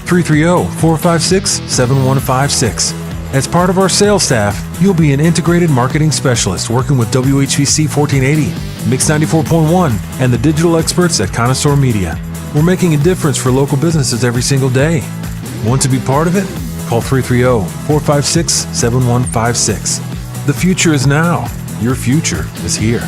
330-456-7156. As part of our sales staff, you'll be an integrated marketing specialist working with WHVC 1480, Mix 94.1, and the digital experts at Connoisseur Media. We're making a difference for local businesses every single day. Want to be part of it? Call 330-456-7156. The future is now. Your future is here.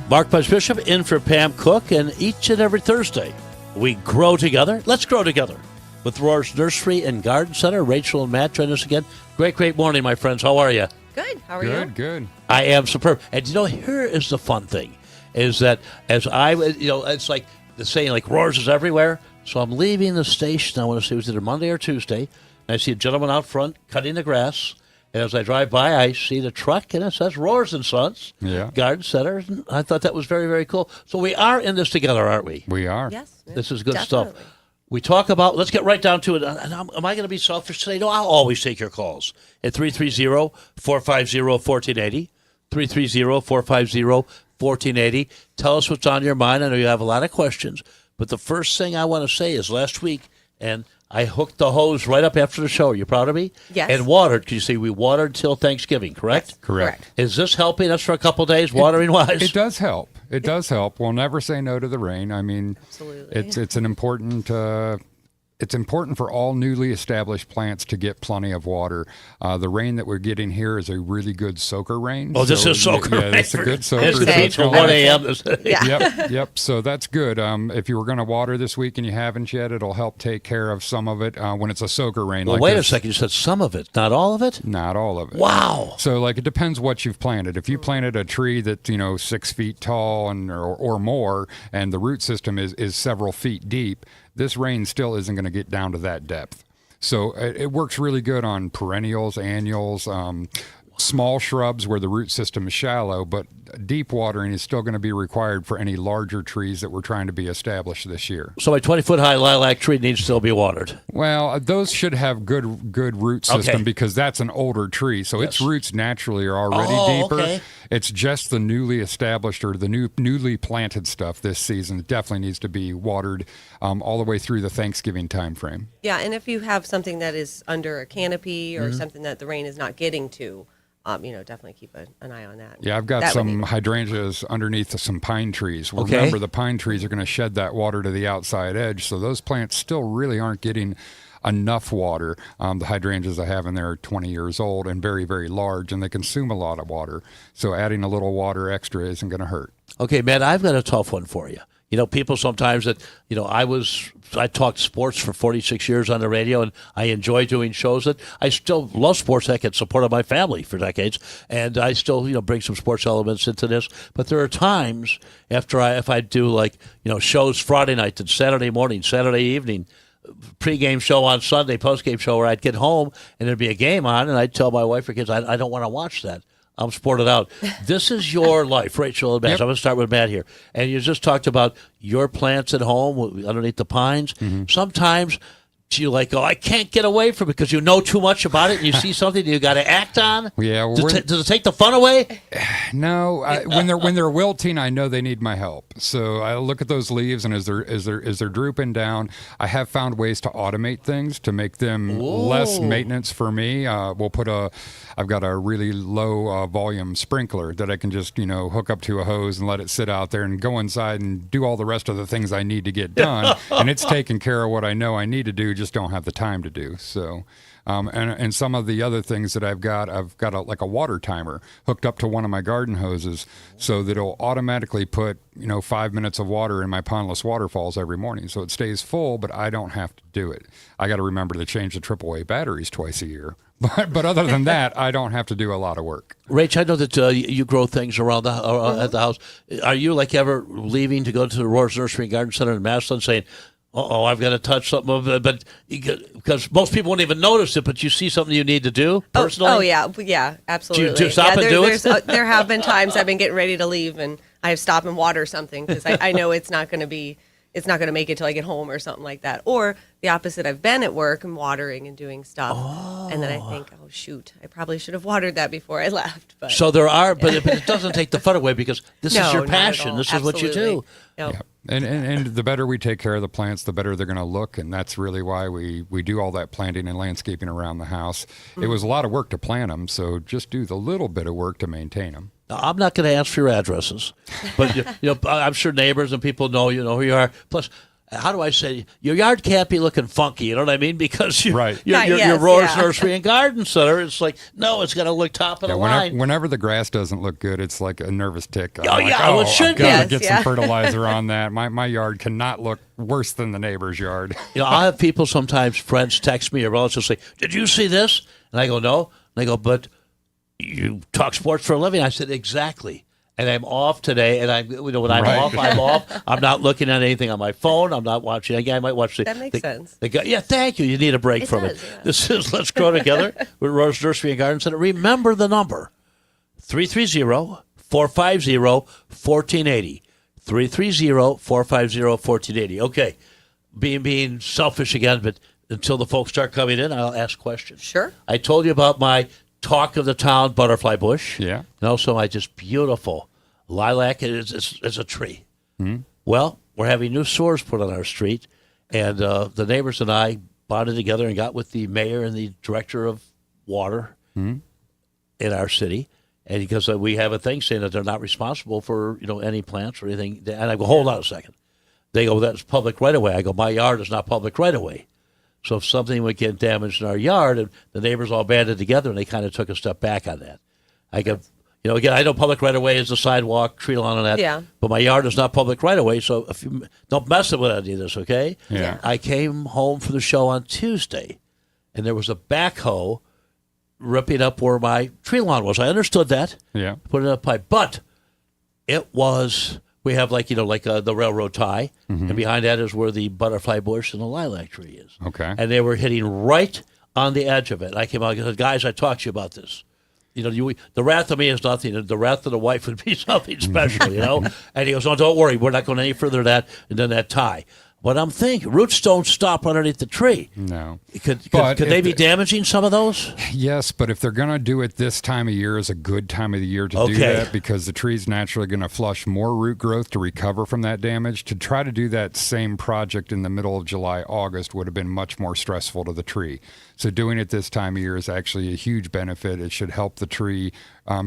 Mark Bishop in for Pam Cook, and each and every Thursday we grow together. Let's grow together with Rohr's Nursery and Garden Center. Rachel and Matt join us again. Great morning, my friends. How are you? Good. How are you? Good. I am superb. And here is the fun thing, is that as it's like the saying, like Rohr's is everywhere. So I'm leaving the station. I want to say it was either Monday or Tuesday, and I see a gentleman out front cutting the grass. And as I drive by, I see the truck, and it says Rohr's and Sons Garden Center. And I thought that was very, very cool. So we are in this together, aren't we? We are. Yes. This is good Definitely. stuff. We talk about, let's get right down to it. And am I going to be selfish today? No, I'll always take your calls at 330-450-1480, 330-450-1480. Tell us what's on your mind. I know you have a lot of questions. But the first thing I want to say is last week, and I hooked the hose right up after the show. Are you proud of me? Yes. And watered, because you see, we watered till Thanksgiving, correct? Yes, Correct. Is this helping us for a couple of days, watering-wise? It does help. It does help. We'll never say no to the rain. I mean, Absolutely. it's an important. It's important for all newly established plants to get plenty of water. The rain that we're getting here is a really good soaker rain. Oh, this is soaker rain. Yeah, it's a good soaker. It's So the it's till gonna 1 let- a.m. Yeah. Yep. So that's good. If you were going to water this week and you haven't yet, it'll help take care of some of it when it's a soaker rain. Well, like wait this. a second. You said some of it, not all of it? Not all of it. Wow. So, it depends what you've planted. If you planted a tree that's 6 feet tall or more, and the root system is several feet deep, this rain still isn't going to get down to that depth. So it works really good on perennials, annuals, small shrubs where the root system is shallow, but deep watering is still going to be required for any larger trees that we're trying to be established this year. So my 20-foot-high lilac tree needs to still be watered. Well, those should have good root system Okay. because that's an older tree, so its roots naturally are already deeper. Okay. It's just the newly established or the newly planted stuff this season definitely needs to be watered all the way through the Thanksgiving time frame. Yeah, and if you have something that is under a canopy or Mm-hmm. something that the rain is not getting to, definitely keep an eye on that. Yeah, I've got That would some need- hydrangeas underneath some pine trees. Well, Okay. remember, the pine trees are going to shed that water to the outside edge, so those plants still really aren't getting enough water. The hydrangeas I have in there are 20 years old and very, very large, and they consume a lot of water. So adding a little water extra isn't going to hurt. Okay, man, I've got a tough one for you. People sometimes that, I talked sports for 46 years on the radio, and I enjoy doing shows that I still love sports. Heck, it's supported my family for decades, and I still, bring some sports elements into this. But there are times if I do shows Friday night and Saturday morning, Saturday evening, pre-game show on Sunday, post-game show where I'd get home and there'd be a game on, and I'd tell my wife or kids, I don't want to watch that. I'm sported out. This is your life, Rachel and Matt. Yep. I'm going to start with Matt here. And you just talked about your plants at home underneath the pines. Mm-hmm. Sometimes you I can't get away from it because you know too much about it and you see something you got to act on. Yeah, well, Does it take the fun away? No, when they're wilting, I know they need my help. So I look at those leaves, and as they're drooping down, I have found ways to automate things to make them less maintenance for me. I've got a really low volume sprinkler that I can just hook up to a hose and let it sit out there and go inside and do all the rest of the things I need to get done, and it's taking care of what I know I need to do, just don't have the time to do. So. And some of the other things that I've got a water timer hooked up to one of my garden hoses so that it'll automatically put 5 minutes of water in my pondless waterfalls every morning. So it stays full, but I don't have to do it. I got to remember to change the AAA batteries twice a year. But other than that, I don't have to do a lot of work. Rach, I know that you grow things around at the house. Are you ever leaving to go to the Rohr's Nursery and Garden Center in Massillon saying, I've got to touch something of it, but because most people won't even notice it, but you see something you need to do personally? Oh yeah, absolutely. Do you stop and do it? There have been times I've been getting ready to leave and I have stop and water something because I know it's not going to be it's not going to make it till I get home or something like that. Or the opposite, I've been at work and watering and doing stuff, and then I think, oh shoot, I probably should have watered that before I left. But So there are, but it doesn't take the fun away because this is No, your not at passion. all. This is what you do. Absolutely. Yep. Yeah. And the better we take care of the plants, the better they're going to look. And that's really why we do all that planting and landscaping around the house. It was a lot of work to plant them, so just do the little bit of work to maintain them. Now, I'm not going to ask for your addresses, but I'm sure neighbors and people know who you are. Plus, how do I say, your yard can't be looking funky, you know what I mean? Because you're Yes, Rohr's yeah. Nursery and Garden Center. It's like, no, it's got to look top of the line. Whenever the grass doesn't look good, it's like a nervous tick. I'm Oh, like, yeah, well, it should I've be. got to Yes, get yeah. some fertilizer on that. My yard cannot look worse than the neighbor's yard. I'll have people sometimes, friends text me or relatives say, did you see this? And I go, no. And they go, but you talk sports for a living. I said, exactly. And I'm off today, and when I'm Right. off, I'm off. I'm not looking at anything on my phone. I'm not watching. Again, I might watch the. That makes sense. Yeah, thank you. You need a break It from does, it. yeah. This is Let's Grow Together with Rohr's Nursery and Garden Center. Remember the number 330-450-1480. 330-450-1480. Okay, being selfish again, but until the folks start coming in, I'll ask questions. Sure. I told you about my talk of the town butterfly bush. Yeah. And also my just beautiful lilac is a tree. Well, we're having new sewers put on our street, and the neighbors and I bonded together and got with the mayor and the director of water in our city. And because we have a thing saying that they're not responsible for any plants or anything. And I go, hold on a second. They go, that's public right away. I go, my yard is not public right away. So if something would get damaged in our yard, and the neighbors all banded together, and they kind of took a step back on that. I go, again, I know public right away is the sidewalk, tree lawn, and that. Yeah. But my yard is not public right away, so if you don't mess with any of this, okay? Yeah. I came home for the show on Tuesday, and there was a backhoe ripping up where my tree lawn was. I understood that. Yeah. Put it up pipe, but it was. We have the railroad tie, and behind that is where the butterfly bush and the lilac tree is. Okay. And they were hitting right on the edge of it. I came out and said, guys, I talked to you about this. The wrath of me is nothing. The wrath of the wife would be something special, And he goes, oh, don't worry. We're not going any further than that tie. But I'm thinking, roots don't stop underneath the tree. No. Could But they if be the- damaging some of those? Yes, but if they're going to do it this time of year is a good time of the year to do Okay. that because the tree's naturally going to flush more root growth to recover from that damage. To try to do that same project in the middle of July, August would have been much more stressful to the tree. So doing it this time of year is actually a huge benefit. It should help the tree,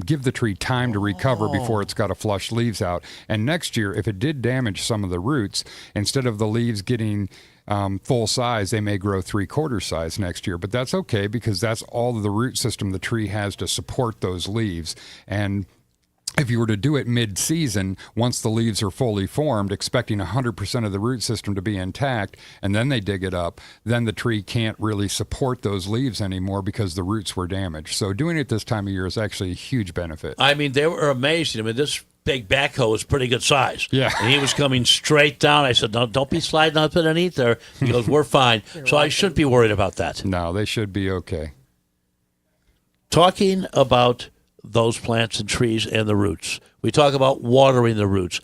give the tree time to recover before it's got to flush leaves out. And next year, if it did damage some of the roots, instead of the leaves getting full size, they may grow 3/4 size next year. But that's okay because that's all of the root system the tree has to support those leaves. And if you were to do it mid-season, once the leaves are fully formed, expecting 100% of the root system to be intact, and then they dig it up, then the tree can't really support those leaves anymore because the roots were damaged. So doing it this time of year is actually a huge benefit. I mean, they were amazing. I mean, this big backhoe was pretty good size. Yeah. And he was coming straight down. I said, no, don't be sliding up underneath there. He goes, we're fine. So I shouldn't be worried about that. No, they should be okay. Talking about those plants and trees and the roots, we talk about watering the roots.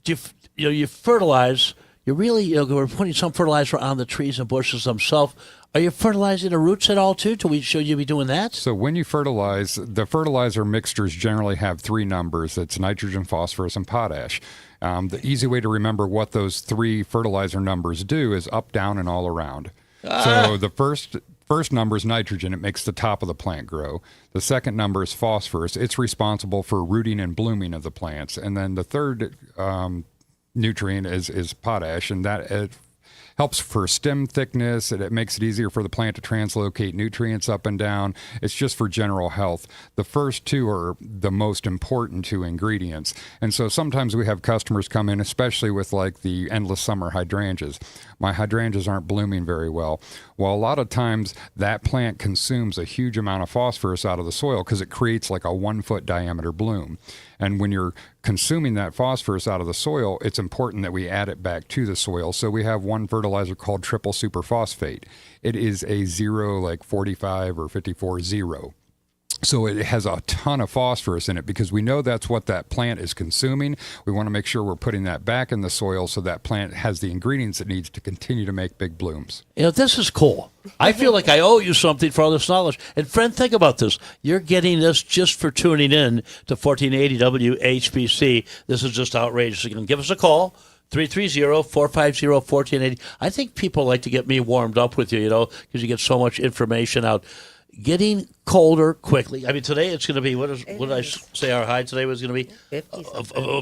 You fertilize. You really, we're putting some fertilizer on the trees and bushes themselves. Are you fertilizing the roots at all too? Should you be doing that? So when you fertilize, the fertilizer mixtures generally have 3 numbers. It's nitrogen, phosphorus, and potash. The easy way to remember what those 3 fertilizer numbers do is up, down, and all around. So the first number is nitrogen. It makes the top of the plant grow. The second number is phosphorus. It's responsible for rooting and blooming of the plants. And then the third nutrient is potash, and that helps for stem thickness. It makes it easier for the plant to translocate nutrients up and down. It's just for general health. The first 2 are the most important 2 ingredients. And so sometimes we have customers come in, especially with like the endless summer hydrangeas. My hydrangeas aren't blooming very well. Well, a lot of times that plant consumes a huge amount of phosphorus out of the soil because it creates like a 1-foot diameter bloom. And when you're consuming that phosphorus out of the soil, it's important that we add it back to the soil. So we have one fertilizer called triple superphosphate. It is a 0, like 45 or 54 0. So it has a ton of phosphorus in it because we know that's what that plant is consuming. We want to make sure we're putting that back in the soil so that plant has the ingredients it needs to continue to make big blooms. This is cool. I feel like I owe you something for all this knowledge. And friend, think about this. You're getting this just for tuning in to 1480 WHBC. This is just outrageous. You can give us a call. 330-450-1480. I think people like to get me warmed up with you, because you get so much information out. Getting colder quickly. I mean, today it's going to be, what did I say our high today was going to be?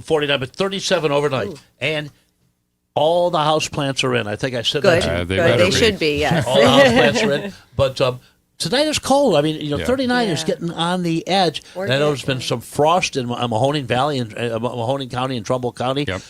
49, but 37 overnight. Ooh. And all the house plants are in. I think I said Good. that. They should be, yes. All the house plants are in. But tonight is cold. I mean, 39 is getting on the edge. And I know there's been some frost in Mahoning Valley and Mahoning County and Trumbull County. Yep.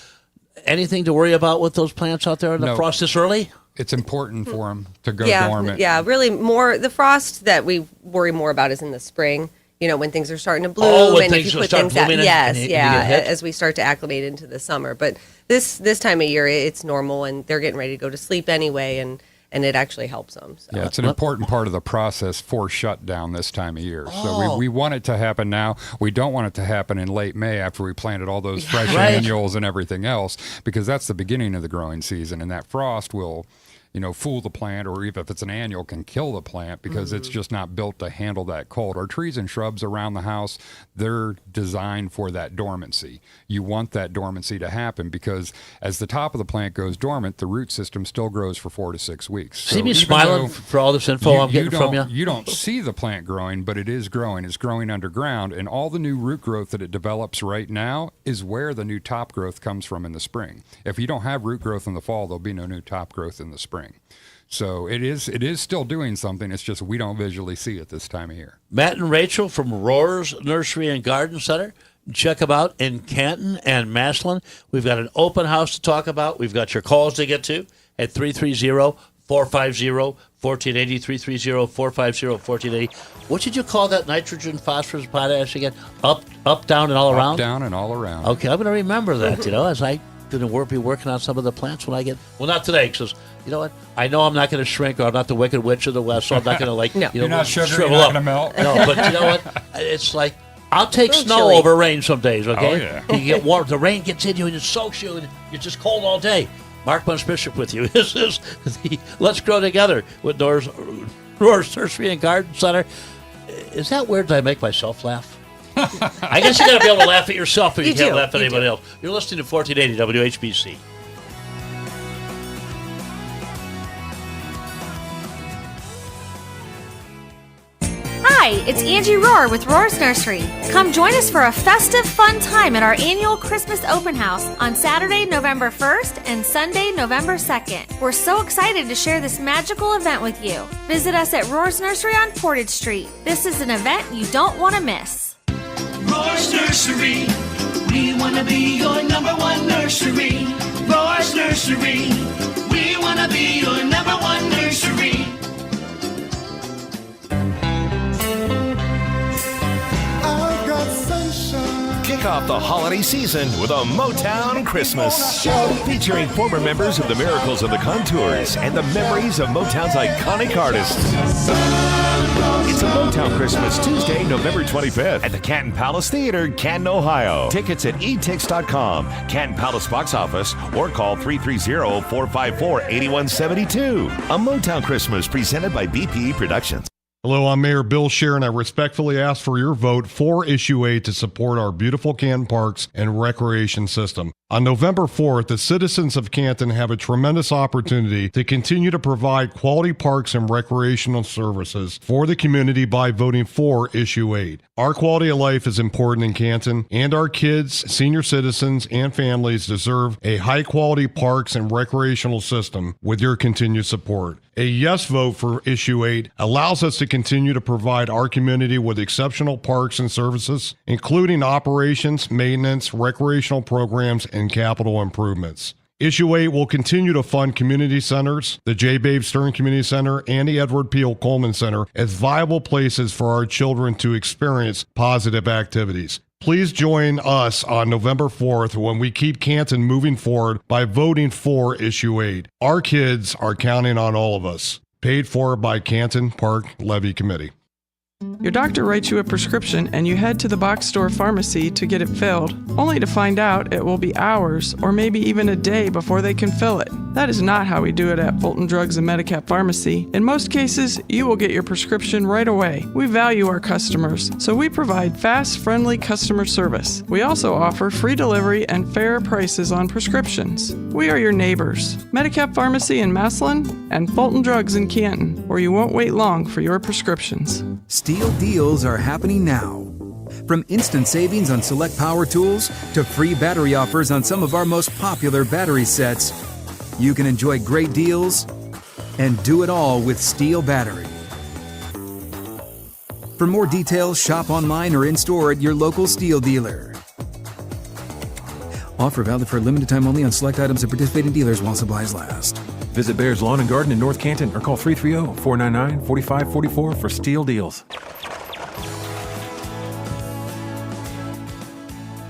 Anything to worry about with those plants out there in the frost this early? It's important for them to go dormant. Yeah, really more. The frost that we worry more about is in the spring, when things are starting to bloom. And if you put things out. As we start to acclimate into the summer. But this time of year, it's normal, and they're getting ready to go to sleep anyway, and it actually helps them. So. Yeah, it's an important part of the process for shutdown this time of year. So we want it to happen now. We don't want it to happen in late May after we planted all those fresh annuals and everything else, because that's the beginning of the growing season, and that frost will fool the plant, or even if it's an annual, can kill the plant because it's just not built to handle that cold. Our trees and shrubs around the house, they're designed for that dormancy. You want that dormancy to happen because as the top of the plant goes dormant, the root system still grows for 4 to 6 weeks. See me smiling for all this info I'm getting from you? You don't see the plant growing, but it is growing. It's growing underground, and all the new root growth that it develops right now is where the new top growth comes from in the spring. If you don't have root growth in the fall, there'll be no new top growth in the spring. So it is still doing something. It's just we don't visually see it this time of year. Matt and Rachel from Rohr's Nursery and Garden Center. Check them out in Canton and Massillon. We've got an open house to talk about. We've got your calls to get to at 330-450-1480, 330-450-1480. What did you call that nitrogen, phosphorus, potash again? Up, down, and all around? Up, down, and all around. Okay, I'm going to remember that, as I going to be working on some of the plants when I get, well, not today, because you know what? I know I'm not going to shrink, or I'm not the Wicked Witch of the West, so I'm not going to You're not sugar, you're not going to melt. No, but you know what? It's like, I'll take snow over rain some days, okay? Oh, yeah. You get warm, the rain gets in you and it soaks you, and you're just cold all day. Mark Bunch Bishop with you. This is the Let's Grow Together with Rohr's Nursery and Garden Center. Is that weird? Did I make myself laugh? I guess you got to be able to laugh at yourself if you can't laugh at anybody else. You're listening to 1480 WHBC. Hi, it's Angie Rohr with Rohr's Nursery. Come join us for a festive, fun time at our annual Christmas open house on Saturday, November 1st and Sunday, November 2nd. We're so excited to share this magical event with you. Visit us at Rohr's Nursery on Portage Street. This is an event you don't want to miss. Rohr's Nursery, we want to be your number one nursery. Rohr's Nursery, we want to be your number one nursery. Kick off the holiday season with a Motown Christmas show featuring former members of the Miracles of the Contours and the memories of Motown's iconic artists. It's a Motown Christmas, Tuesday, November 25th at the Canton Palace Theater, Canton, Ohio. Tickets at etix.com, Canton Palace box office, or call 330-454-8172. A Motown Christmas presented by BPE Productions. Hello, I'm Mayor Bill Scheer, and I respectfully ask for your vote for Issue 8 to support our beautiful Canton parks and recreation system. On November 4th, the citizens of Canton have a tremendous opportunity to continue to provide quality parks and recreational services for the community by voting for Issue 8. Our quality of life is important in Canton, and our kids, senior citizens, and families deserve a high-quality parks and recreational system with your continued support. A yes vote for Issue 8 allows us to continue to provide our community with exceptional parks and services, including operations, maintenance, recreational programs, and capital improvements. Issue 8 will continue to fund community centers, the J. Babe Stern Community Center, and the Edward Peel Coleman Center as viable places for our children to experience positive activities. Please join us on November 4th when we keep Canton moving forward by voting for Issue 8. Our kids are counting on all of us. Paid for by Canton Park Levy Committee. Your doctor writes you a prescription and you head to the box store pharmacy to get it filled, only to find out it will be hours or maybe even a day before they can fill it. That is not how we do it at Fulton Drugs and Medicap Pharmacy. In most cases, you will get your prescription right away. We value our customers, so we provide fast, friendly customer service. We also offer free delivery and fair prices on prescriptions. We are your neighbors. Medicap Pharmacy in Massillon and Fulton Drugs in Canton, where you won't wait long for your prescriptions. Steel deals are happening now. From instant savings on select power tools to free battery offers on some of our most popular battery sets, you can enjoy great deals and do it all with Steel Battery. For more details, shop online or in-store at your local Steel dealer. Offer valid for a limited time only on select items at participating dealers while supplies last. Visit Bear's Lawn and Garden in North Canton or call 330-499-4544 for Steel deals.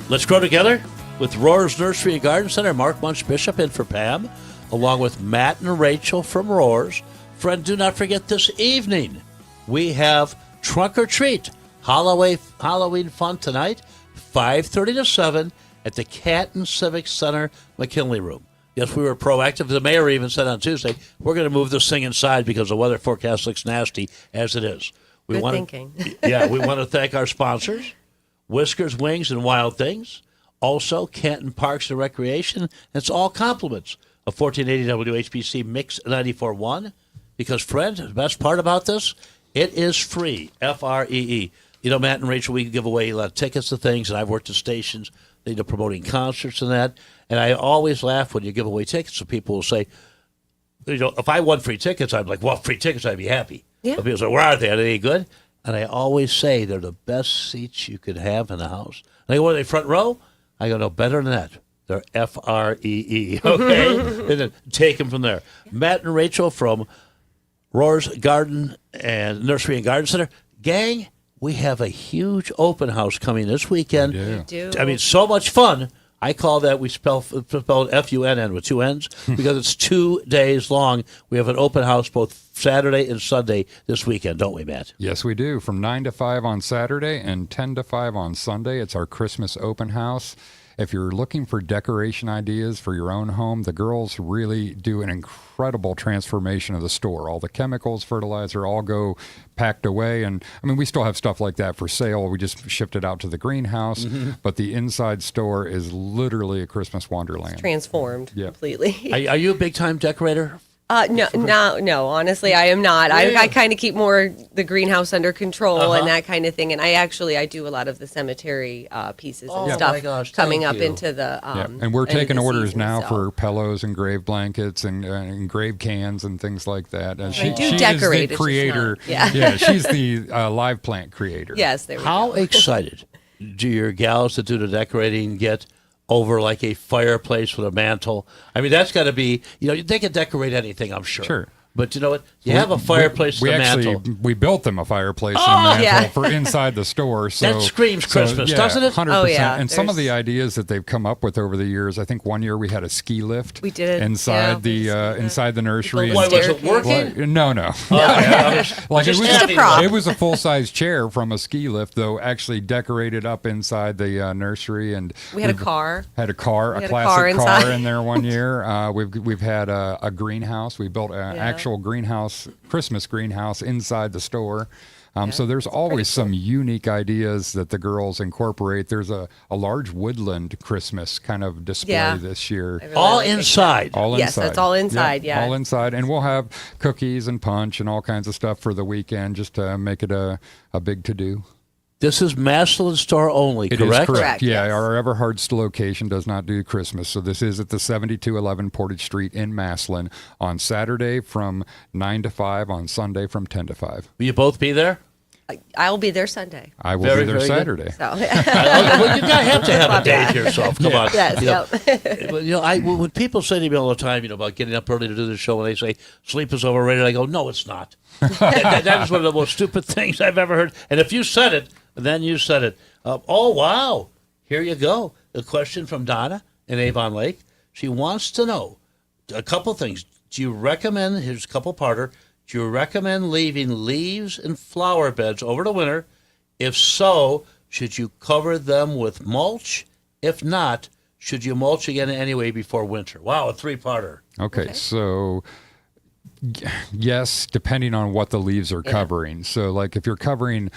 Let's grow together with Rohr's Nursery and Garden Center. Mark Munch Bishop in for Pam, along with Matt and Rachel from Rohr's. Friend, do not forget this evening we have Trunk or Treat, Halloween fun tonight, 5:30 to 7 at the Canton Civic Center McKinley Room. Yes, we were proactive. The mayor even said on Tuesday, we're going to move this thing inside because the weather forecast looks nasty as it is. Good thinking. Yeah, we want to thank our sponsors, Whiskers, Wings, and Wild Things. Also, Canton Parks and Recreation. It's all compliments of 1480 WHBC Mix 94.1. Because, friend, the best part about this, it is free, F-R-E-E. You know, Matt and Rachel, we give away a lot of tickets to things, and I've worked at stations, promoting concerts and that. And I always laugh when you give away tickets, so people will say, if I won free tickets, I'd be like, well, free tickets, I'd be happy. Yeah. But people say, where are they? Are they any good? And I always say they're the best seats you could have in the house. And they go, are they front row? I go, no, better than that. They're F-R-E-E, okay? And then take them from there. Matt and Rachel from Rohr's Garden and Nursery and Garden Center. Gang, we have a huge open house coming this weekend. We do. I mean, so much fun. I call that, we spell F-U-N-N with two N's because it's 2 days long. We have an open house both Saturday and Sunday this weekend, don't we, Matt? Yes, we do. From 9 to 5 on Saturday and 10 to 5 on Sunday. It's our Christmas open house. If you're looking for decoration ideas for your own home, the girls really do an incredible transformation of the store. All the chemicals, fertilizer, all go packed away. And I mean, we still have stuff like that for sale. We just shipped it out to the greenhouse. But the inside store is literally a Christmas wonderland. It's transformed completely. Are you a big-time decorator? No. Honestly, I am not. Really? I kind of keep more the greenhouse under control and that kind of thing. And I do a lot of the cemetery pieces and stuff my gosh, coming thank up you. into the. And we're end of taking the orders season, now so. for pillows and grave blankets and engraved cans and things like that. And I do she decorate, is the it's just creator. not- She's the live plant creator. Yes, there we How go. excited do your gals that do the decorating get over like a fireplace with a mantle? I mean, that's got to be, they can decorate anything, I'm sure. Sure. But you know what? You have a fireplace We with a actually mantle. we built them a fireplace and a mantle yeah. for inside the store. So That screams Christmas, doesn't it? 100%. Oh, yeah. And some of the There's- ideas that they've come up with over the years. I think one year we had a ski lift. We did, inside yeah. inside the nursery. Golden Why, was it staircase. working? No. Like Just it was Just a prop. It was a full size chair from a ski lift, though, actually decorated up inside the nursery, and We had a car. Had a car, We a had a classic car inside. in there one year. We've had a greenhouse. We built an actual greenhouse, Christmas greenhouse inside the store. So there's always some unique ideas that the girls incorporate. There's a large woodland Christmas kind of display this year. I really All like it. inside. All Yes, inside. that's all inside, yeah. All inside. And we'll have cookies and punch and all kinds of stuff for the weekend just to make it a big to-do. This is Massillon store only, It correct? is correct. Yeah, yes. our Everhard's location does not do Christmas. So this is at the 7211 Portage Street in Massillon on Saturday from 9 to 5, on Sunday from 10 to 5. Will you both be there? I'll be there Sunday. I will Very, be there very good. Saturday. So Well, you have to have a day to yourself. Come on. yes, Well, when people say to me all the time, about getting up early to do the show, and they say sleep is overrated, I go, no, it's not. that is one of the most stupid things I've ever heard. And if you said it, then you said it. Oh, wow. Here you go. A question from Donna in Avon Lake. She wants to know a couple things. Do you recommend, here's a couple-parter, Do you recommend leaving leaves in flower beds over the winter? If so, should you cover them with mulch? If not, should you mulch again anyway before winter? Wow, a three-parter. Okay, so yes, depending on what the leaves are covering. So, like if you're covering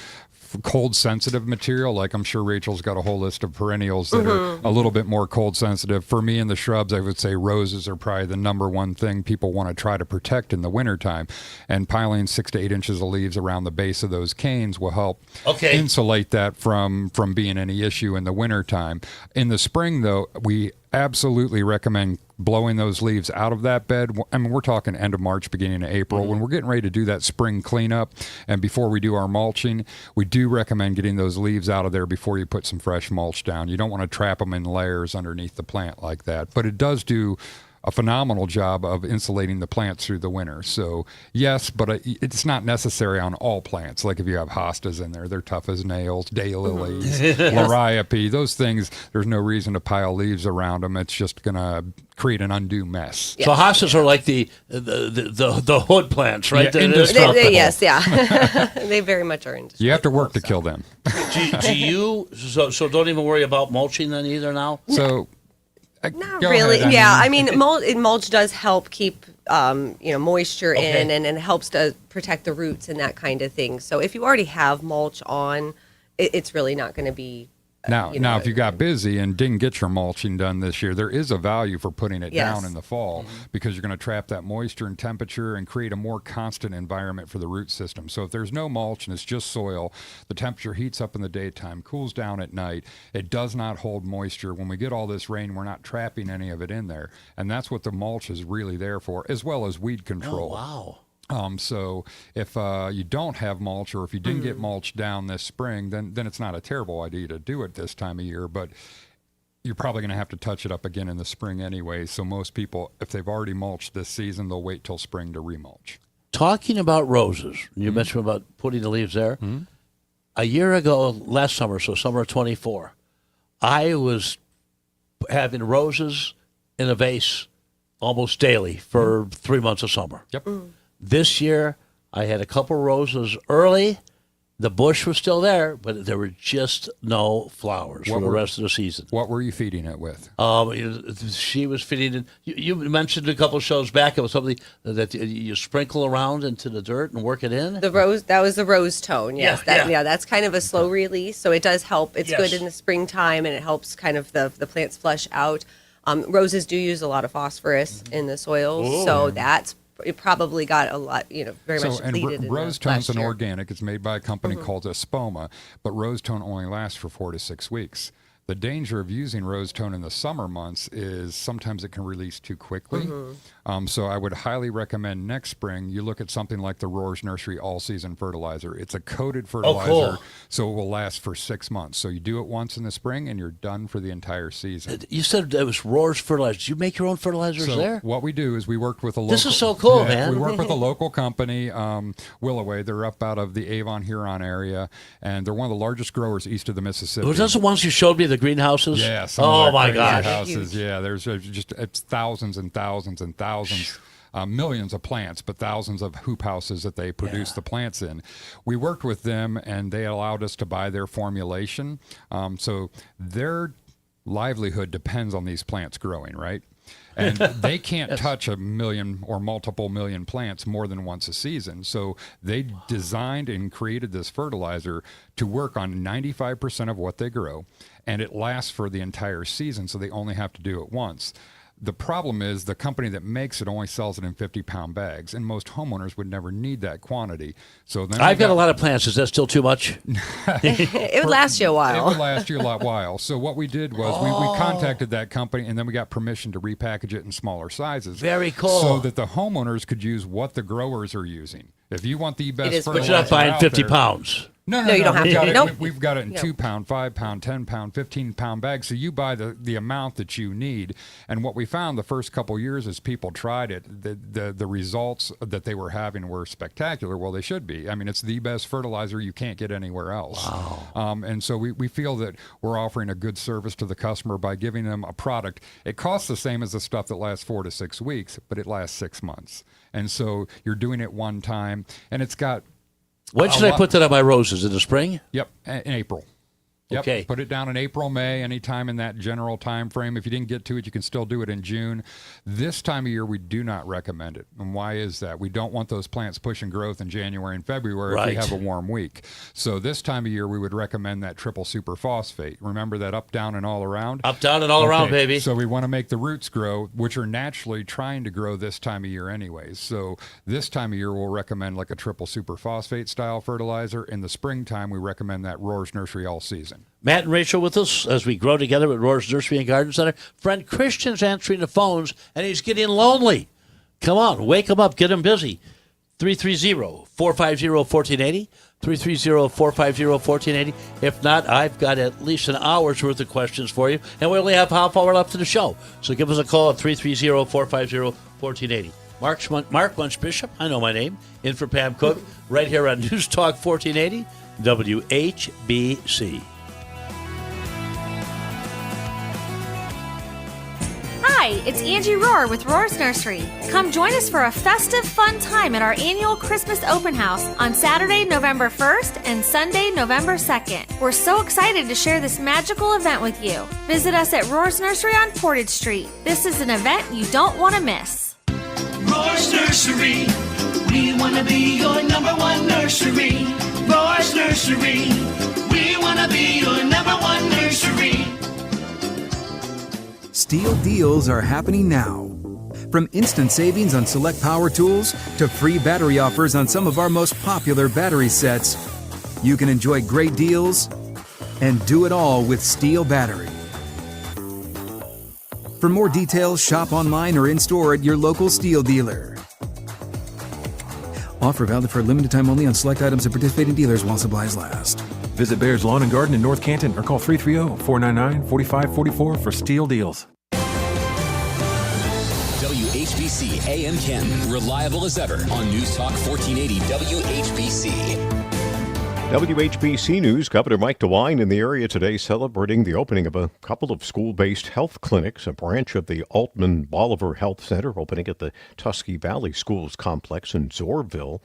cold sensitive material, like I'm sure Rachel's got a whole list of perennials that are a little bit more cold sensitive. For me in the shrubs, I would say roses are probably the number one thing people want to try to protect in the wintertime. And piling 6 to 8 inches of leaves around the base of those canes will help insulate that from being any issue in the wintertime. In the spring, though, we absolutely recommend blowing those leaves out of that bed. I mean, we're talking end of March, beginning of April. When we're getting ready to do that spring cleanup and before we do our mulching, we do recommend getting those leaves out of there before you put some fresh mulch down. You don't want to trap them in layers underneath the plant like that. But it does do a phenomenal job of insulating the plants through the winter. So yes, but it's not necessary on all plants. Like if you have hostas in there, they're tough as nails, daylilies, liriope, those things, there's no reason to pile leaves around them. It's just going to create an undue mess. So hostas are like the hood plants, right? Yeah, yes, yeah. They very much are indestructible. You have to work to kill them. Do you, so don't even worry about mulching then either now? So not go really. ahead. Yeah, I mean, mulch does help keep moisture in, and helps to protect the roots and that kind of thing. So if you already have mulch on, it's really not going to be. Now, if you got busy and didn't get your mulching done this year, there is a value for putting it down in the fall because you're going to trap that moisture and temperature and create a more constant environment for the root system. So if there's no mulch and it's just soil, the temperature heats up in the daytime, cools down at night. It does not hold moisture. When we get all this rain, we're not trapping any of it in there. And that's what the mulch is really there for, as well as weed control. Oh, wow. So if you don't have mulch or if you didn't get mulch down this spring, then it's not a terrible idea to do it this time of year, but you're probably going to have to touch it up again in the spring anyway. So most people, if they've already mulched this season, they'll wait till spring to remulch. Talking about roses, you mentioned about putting the leaves there. A year ago, last summer, so summer of 24, I was having roses in a vase almost daily for 3 months of summer. Yep. This year, I had a couple roses early. The bush was still there, but there were just no flowers for the rest of the season. What were you feeding it with? She was feeding it. You mentioned a couple shows back, it was something that you sprinkle around into the dirt and work it in. That was the rose tone. Yes, that's kind of a slow release, so it does help. It's good in the springtime, and it helps kind of the plants flush out. Roses do use a lot of phosphorus in the soils, so it probably got a lot, very much depleted. And rose tone's an organic. It's made by a company called Espoma, but rose tone only lasts for 4 to 6 weeks. The danger of using rose tone in the summer months is sometimes it can release too quickly. So I would highly recommend next spring you look at something like the Rohr's Nursery all-season fertilizer. It's a coated fertilizer, so it will last for 6 months. So you do it once in the spring, and you're done for the entire season. You said it was Rohr's fertilizer. Did you make your own fertilizers there? What we do is we work with a local... This is so cool, man. We work with a local company, Willoway. They're up out of the Avon, Huron area, and they're one of the largest growers east of the Mississippi. Was those the ones you showed me, the greenhouses? Yeah. Oh, my gosh. Greenhouses, yeah. There's it's thousands and thousands and thousands. Millions of plants, but thousands of hoop houses that they produce the plants in. We worked with them, and they allowed us to buy their formulation. So their livelihood depends on these plants growing, right? And they can't touch 1 million or multiple million plants more than once a season. So they designed and created this fertilizer to work on 95% of what they grow, and it lasts for the entire season, so they only have to do it once. The problem is the company that makes it only sells it in 50-pound bags, and most homeowners would never need that quantity. So then I've got a lot of plants. Is that still too much? It would last you a while. It would last you a while. So what we did was we contacted that company, and then we got permission to repackage it in smaller sizes. Very cool. So that the homeowners could use what the growers are using. If you want the best fertilizer, but you're not buying 50 pounds. No, you don't have to. Nope. We've got it in 2 pound, 5 pound, 10 pound, 15 pound bags. So you buy the amount that you need. And what we found the first couple years as people tried it, the results that they were having were spectacular. Well, they should be. I mean, it's the best fertilizer you can't get anywhere else. Wow. And so we feel that we're offering a good service to the customer by giving them a product. It costs the same as the stuff that lasts 4 to 6 weeks, but it lasts 6 months. And so you're doing it one time, and it's got. When should I put that on my roses? In the spring? Yep, in April. Yep. Okay. Put it down in April, May, anytime in that general time frame. If you didn't get to it, you can still do it in June. This time of year, we do not recommend it. And why is that? We don't want those plants pushing growth in January and February if we have a warm week. So this time of year, we would recommend that triple superphosphate. Remember that up, down, and all around? Up, down, and all around, baby. So we want to make the roots grow, which are naturally trying to grow this time of year anyways. So this time of year, we'll recommend like a triple superphosphate style fertilizer. In the springtime, we recommend that Rohr's Nursery all season. Matt and Rachel with us as we grow together at Rohr's Nursery and Garden Center. Friend Christian's answering the phones, and he's getting lonely. Come on, wake him up, get him busy. 330-450-1480, 330-450-1480. If not, I've got at least an hour's worth of questions for you, and we only have half hour left to the show. So give us a call at 330-450-1480. Mark Munch Bishop, I know my name, in for Pam Cook, right here on News Talk 1480, WHBC. Hi, it's Angie Rohr with Rohr's Nursery. Come join us for a festive, fun time at our annual Christmas open house on Saturday, November 1st and Sunday, November 2nd. We're so excited to share this magical event with you. Visit us at Rohr's Nursery on Portage Street. This is an event you don't want to miss. Rohr's Nursery, we want to be your number one nursery. Rohr's Nursery, we want to be your number one nursery. Steel deals are happening now. From instant savings on select power tools to free battery offers on some of our most popular battery sets, you can enjoy great deals and do it all with Steel Battery. For more details, shop online or in-store at your local Steel dealer. Offer valid for a limited time only on select items at participating dealers while supplies last. Visit Bear's Lawn and Garden in North Canton or call 330-499-4544 for Steel deals. WHBC AM Canton, reliable as ever on News Talk 1480 WHBC. WHBC News, Governor Mike DeWine in the area today celebrating the opening of a couple of school-based health clinics, a branch of the Altman Bolivar Health Center opening at the Tusky Valley Schools complex in Zorville,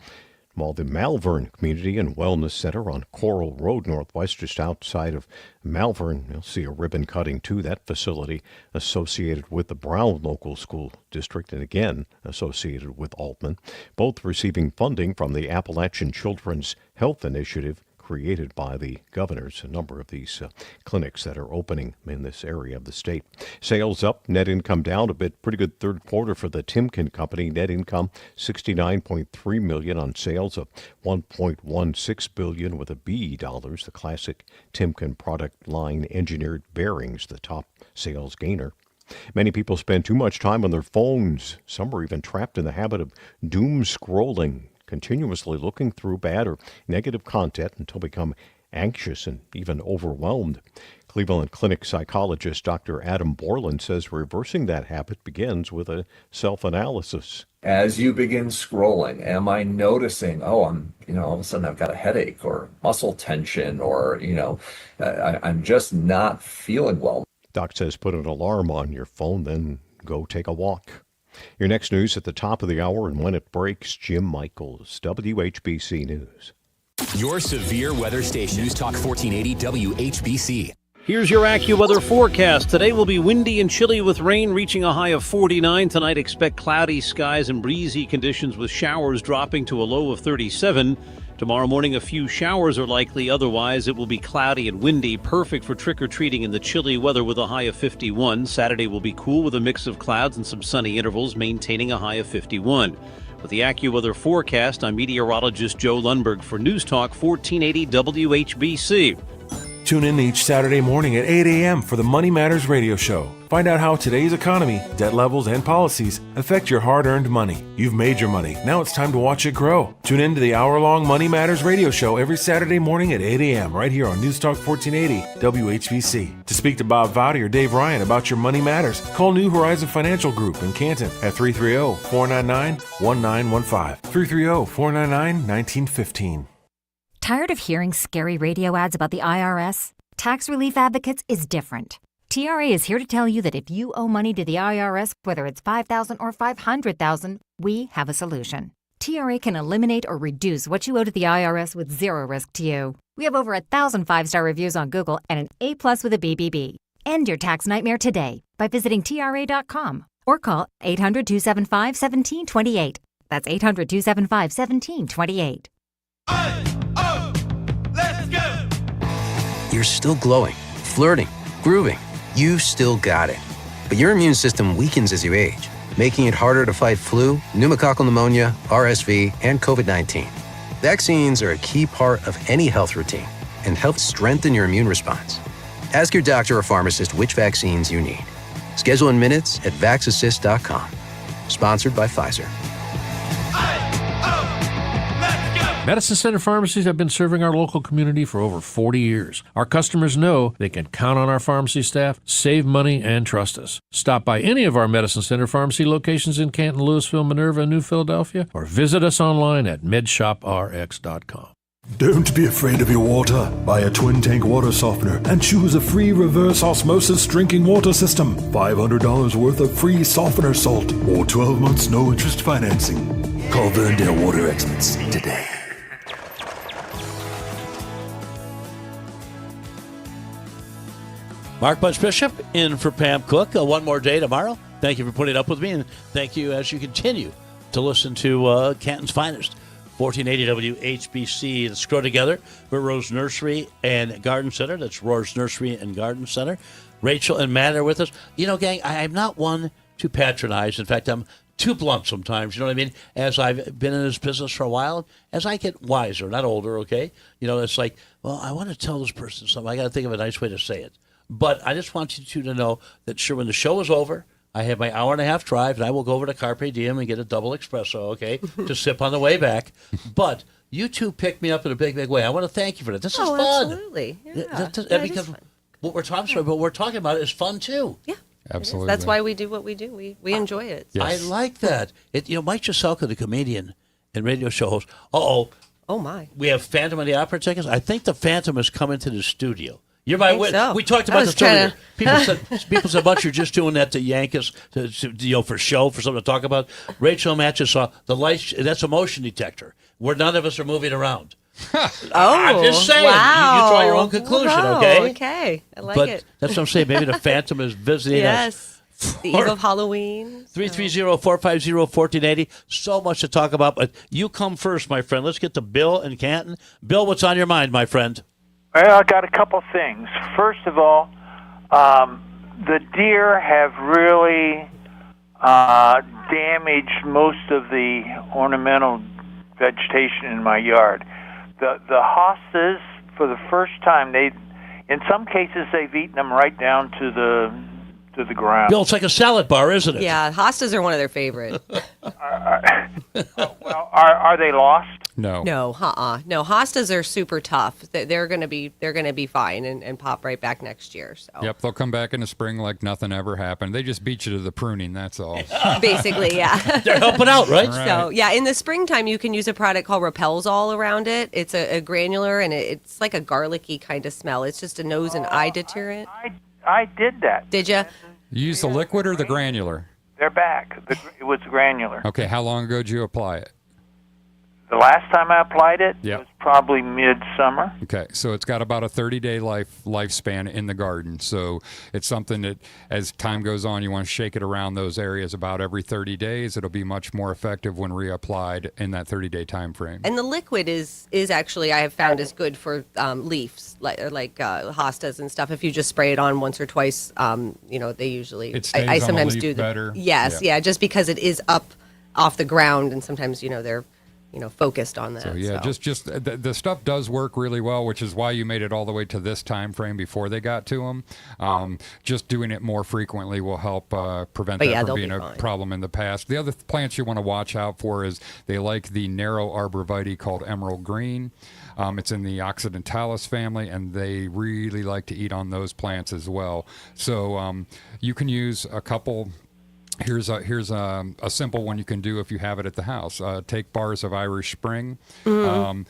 while the Malvern Community and Wellness Center on Coral Road Northwest, just outside of Malvern. You'll see a ribbon cutting to that facility associated with the Brown Local School District and again associated with Altman, both receiving funding from the Appalachian Children's Health Initiative created by the governors. A number of these clinics that are opening in this area of the state. Sales up, net income down a bit. Pretty good third quarter for the Timken Company. Net income $69.3 million on sales of $1.16 billion with a B dollars. The classic Timken product line engineered bearings, the top sales gainer. Many people spend too much time on their phones. Some are even trapped in the habit of doom scrolling, continuously looking through bad or negative content until become anxious and even overwhelmed. Cleveland Clinic psychologist Dr. Adam Borland says reversing that habit begins with a self-analysis. As you begin scrolling, am I noticing, all of a sudden I've got a headache or muscle tension or, I'm just not feeling well. Doc says put an alarm on your phone, then go take a walk. Your next news at the top of the hour and when it breaks, Jim Michaels, WHBC News. Your severe weather station, News Talk 1480 WHBC. Here's your AccuWeather forecast. Today will be windy and chilly with rain reaching a high of 49. Tonight expect cloudy skies and breezy conditions with showers dropping to a low of 37. Tomorrow morning, a few showers are likely. Otherwise, it will be cloudy and windy, perfect for trick-or-treating in the chilly weather with a high of 51. Saturday will be cool with a mix of clouds and some sunny intervals, maintaining a high of 51. With the AccuWeather forecast, I'm meteorologist Joe Lundberg for News Talk 1480 WHBC. Tune in each Saturday morning at 8 a.m. for the Money Matters Radio Show. Find out how today's economy, debt levels, and policies affect your hard-earned money. You've made your money. Now it's time to watch it grow. Tune in to the hour-long Money Matters Radio Show every Saturday morning at 8 a.m. right here on News Talk 1480 WHBC. To speak to Bob Vowdy or Dave Ryan about your money matters, call New Horizon Financial Group in Canton at 330-499-1915. 330-499-1915. Tired of hearing scary radio ads about the IRS? Tax Relief Advocates is different. TRA is here to tell you that if you owe money to the IRS, whether it's $5,000 or $500,000, we have a solution. TRA can eliminate or reduce what you owe to the IRS with zero risk to you. We have over 1,000 5-star reviews on Google and an A+ with a BBB. End your tax nightmare today by visiting TRA.com or call 800-275-1728. That's 800-275-1728. You're still glowing, flirting, grooving. You've still got it. But your immune system weakens as you age, making it harder to fight flu, pneumococcal pneumonia, RSV, and COVID-19. Vaccines are a key part of any health routine and help strengthen your immune response. Ask your doctor or pharmacist which vaccines you need. Schedule in minutes at vaxassist.com. Sponsored by Pfizer. Medicine Center pharmacies have been serving our local community for over 40 years. Our customers know they can count on our pharmacy staff, save money, and trust us. Stop by any of our Medicine Center pharmacy locations in Canton, Louisville, Minerva, and New Philadelphia, or visit us online at medshoprx.com. Don't be afraid of your water. Buy a twin tank water softener and choose a free reverse osmosis drinking water system. $500 worth of free softener salt or 12 months no interest financing. Call Verndale Water Experts today. Mark Bunch Bishop in for Pam Cook. One more day tomorrow. Thank you for putting up with me, and thank you as you continue to listen to Canton's Finest, 1480 WHBC. Let's grow together for Rohr's Nursery and Garden Center. That's Rohr's Nursery and Garden Center. Rachel and Matt are with us. You know, gang, I'm not one to patronize. In fact, I'm too blunt sometimes, you know what I mean? As I've been in this business for a while, as I get wiser, not older, okay? You know, it's like, well, I want to tell this person something. I got to think of a nice way to say it. But I just want you two to know that, sure, when the show is over, I have my hour-and-a-half drive, and I will go over to Carpe Diem and get a double espresso, okay, to sip on the way back. But you two picked me up in a big, big way. I want to thank you for that. This is fun. Absolutely. Yeah. Because what we're talking about is fun, too. Yeah. Absolutely. That's why we do what we do. We enjoy it. Yes. I like that. Mike Jaselka, the comedian and radio show host. Oh, my. We have Phantom of the Opera tickets. I think the Phantom has come into the studio. You're my witness. So. We talked about this earlier. People said, "Bunch, you're just doing that to Yankees, for show, for something to talk about." Rachel and Matt just saw the lights. That's a motion detector where none of us are moving around. I'm just saying. Wow. You draw your own conclusion, Whoa, okay? Okay, I like but it. That's what I'm saying. Maybe the Phantom is visiting us. Yes. The eve of Halloween. 330-450-1480. So much to talk about, but you come first, my friend. Let's get to Bill in Canton. Bill, what's on your mind, my friend? Well, I got a couple things. First of all, the deer have really damaged most of the ornamental vegetation in my yard. The hostas, for the first time, in some cases they've eaten them right down to the ground. Bill, it's like a salad bar, isn't it? Yeah, hostas are one of their favorite. Are they lost? No. No, No, hostas are super tough. They're gonna be fine and pop right back next year. So. Yep, they'll come back in the spring like nothing ever happened. They just beat you to the pruning, that's all. Basically, yeah. They're helping out, right? So, yeah, in the springtime, you can use a product called Repels-All around it. It's a granular, and it's like a garlicky kind of smell. It's just a nose and eye deterrent. I did that. Did you? You use the liquid or the granular? They're back. It was granular. Okay, how long ago did you apply it? The last time I applied it Yep. was probably midsummer. Okay, so it's got about a 30-day lifespan in the garden. So it's something that, as time goes on, you want to shake it around those areas about every 30 days. It'll be much more effective when reapplied in that 30-day time frame. And the liquid is actually, I have found, is good for leaves, like hostas and stuff. If you just spray it on once or twice, they usually. It stays I on sometimes a leaf do better. Yes, yeah, just because it is up off the ground, and sometimes they're focused on that. So just the stuff does work really well, which is why you made it all the way to this time frame before they got to them. Just doing it more frequently will help prevent that from being a problem in the past. The other plants you want to watch out for is they like the narrow arborvitae called emerald green. It's in the Occidentalis family, and they really like to eat on those plants as well. So you can use a couple. Here's a simple one you can do if you have it at the house. Take bars of Irish Spring and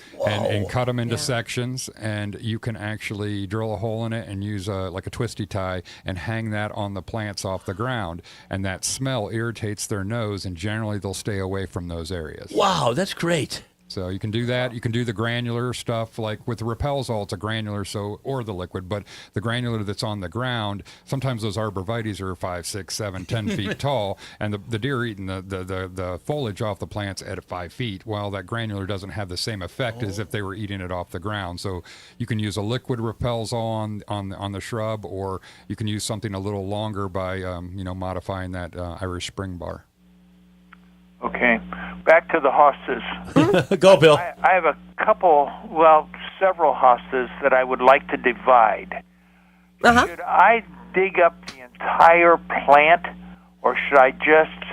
cut them into sections, and you can actually drill a hole in it and use like a twisty tie and hang that on the plants off the ground. And that smell irritates their nose, and generally they'll stay away from those areas. Wow, that's great. So you can do that. You can do the granular stuff, like with the Repelzol, it's a granular, or the liquid, but the granular that's on the ground, sometimes those arborvitaes are 5, 6, 7, 10 feet tall, and the deer are eating the foliage off the plants at 5 feet. Well, that granular doesn't have the same effect as if they were eating it off the ground. So you can use a liquid Repelzol on the shrub, or you can use something a little longer by modifying that Irish Spring bar. Okay, back to the hostas. Go, Bill. I have a couple, several hostas that I would like to divide. Should I dig up the entire plant, or should I just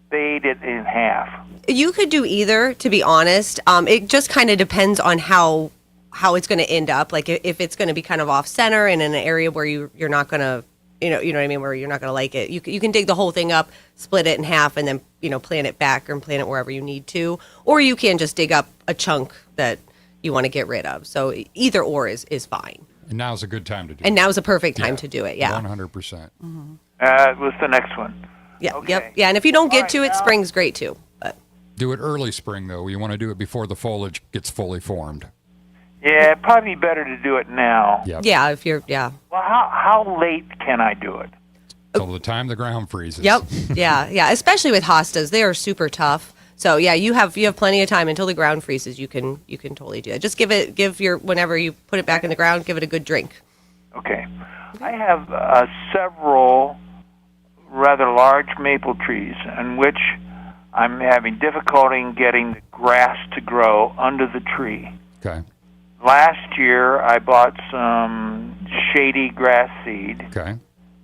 spade it in half? You could do either, to be honest. It just kind of depends on how it's going to end up. Like if it's going to be kind of off center and in an area where you're not going to, you know what I mean, where you're not going to like it. You can dig the whole thing up, split it in half, and then plant it back or plant it wherever you need to. Or you can just dig up a chunk that you want to get rid of. So either or is fine. And now's a good time to do it. And now's a perfect time to do it. Yeah. 100%. What's the next one? Yeah. Okay. Yep. Yeah. And if you don't get to it, spring's great too. But do it early spring though. You want to do it before the foliage gets fully formed. Yeah, it'd probably be better to do it now. Yep. Yeah. If you're Well, how late can I do it? Till the time the ground freezes. Yep. Yeah. Especially with hostas, they are super tough. So yeah, you have plenty of time until the ground freezes. You can totally do it. Just whenever you put it back in the ground, give it a good drink. Okay. I have several rather large maple trees in which I'm having difficulty in getting the grass to grow under the tree. Okay. Last year, I bought some shady grass seed. Okay.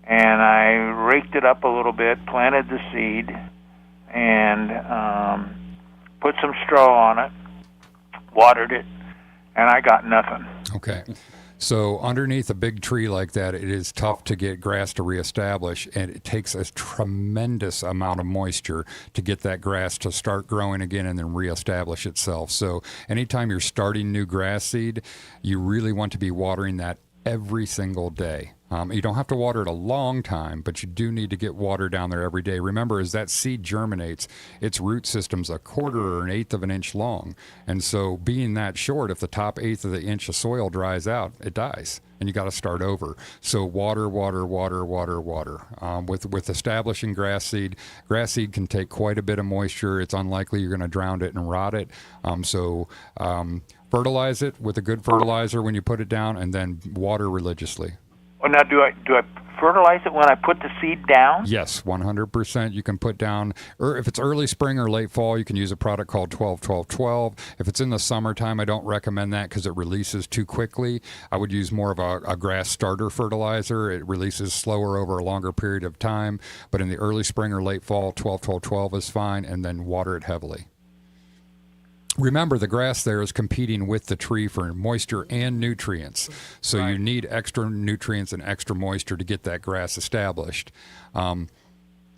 And I raked it up a little bit, planted the seed, and put some straw on it, watered it, and I got nothing. Okay. So underneath a big tree like that, it is tough to get grass to reestablish, and it takes a tremendous amount of moisture to get that grass to start growing again and then reestablish itself. So anytime you're starting new grass seed, you really want to be watering that every single day. You don't have to water it a long time, but you do need to get water down there every day. Remember, as that seed germinates, its root system's a quarter or an eighth of an inch long. And so being that short, if the top eighth of the inch of soil dries out, it dies. And you got to start over. So water. With establishing grass seed can take quite a bit of moisture. It's unlikely you're going to drown it and rot it. Fertilize it with a good fertilizer when you put it down, and then water religiously. Well, now, do I fertilize it when I put the seed down? Yes, 100%. You can put down, or if it's early spring or late fall, you can use a product called 12-12-12. If it's in the summertime, I don't recommend that because it releases too quickly. I would use more of a grass starter fertilizer. It releases slower over a longer period of time. But in the early spring or late fall, 12-12-12 is fine, and then water it heavily. Remember, the grass there is competing with the tree for moisture and nutrients. So you need extra nutrients and extra moisture to get that grass established.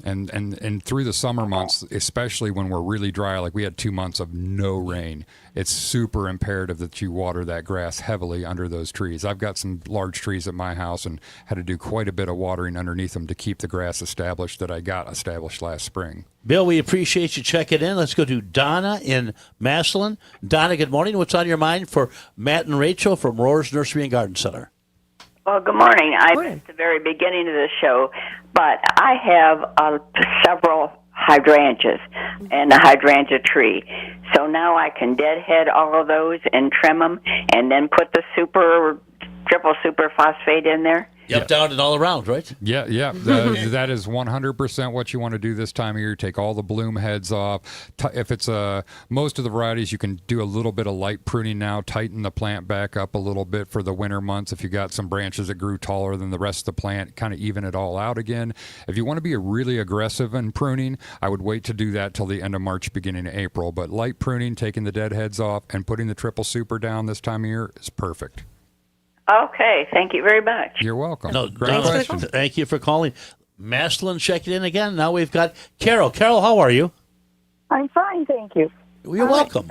And through the summer months, especially when we're really dry, like we had 2 months of no rain, it's super imperative that you water that grass heavily under those trees. I've got some large trees at my house and had to do quite a bit of watering underneath them to keep the grass established that I got established last spring. Bill, we appreciate you checking in. Let's go to Donna in Massillon. Donna, good morning. What's on your mind for Matt and Rachel from Rohr's Nursery and Garden Center? Well, good morning. I missed the very beginning of the show, but I have several hydrangeas and a hydrangea tree. So now I can deadhead all of those and trim them and then put the triple super phosphate in there. Up, down, and all around, right? Yeah. That is 100% what you want to do this time of year. Take all the bloom heads off. If it's most of the varieties, you can do a little bit of light pruning now. Tighten the plant back up a little bit for the winter months. If you got some branches that grew taller than the rest of the plant, kind of even it all out again. If you want to be really aggressive in pruning, I would wait to do that till the end of March, beginning of April. But light pruning, taking the dead heads off, and putting the triple super down this time of year is perfect. Okay, thank you very much. You're welcome. No, Great question. Thank you for calling. Maslin checking in again. Now we've got Carol. Carol, how are you? I'm fine, thank you. You're welcome.